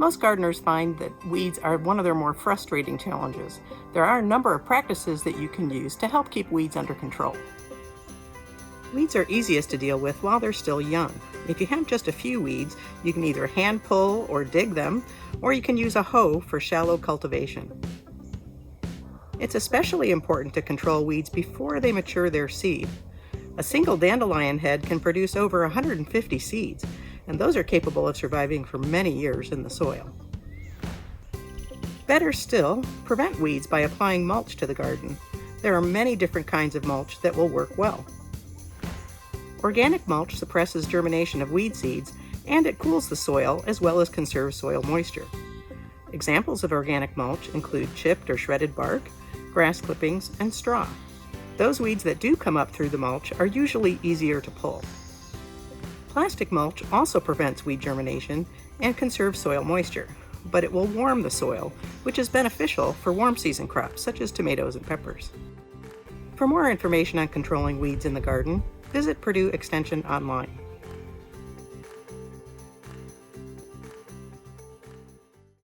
Most gardeners find that weeds are one of their more frustrating challenges. There are a number of practices that you can use to help keep weeds under control. Weeds are easiest to deal with while they're still young. If you have just a few weeds, you can either hand pull or dig them, or you can use a hoe for shallow cultivation. It's especially important to control weeds before they mature their seed. A single dandelion head can produce over 150 seeds, and those are capable of surviving for many years in the soil. Better still, prevent weeds by applying mulch to the garden. There are many different kinds of mulch that will work well. Organic mulch suppresses germination of weed seeds, and it cools the soil as well as conserves soil moisture. Examples of organic mulch include chipped or shredded bark, grass clippings, and straw. Those weeds that do come up through the mulch are usually easier to pull. Plastic mulch also prevents weed germination and conserves soil moisture, but it will warm the soil, which is beneficial for warm season crops such as tomatoes and peppers. For more information on controlling weeds in the garden, visit Purdue Extension online.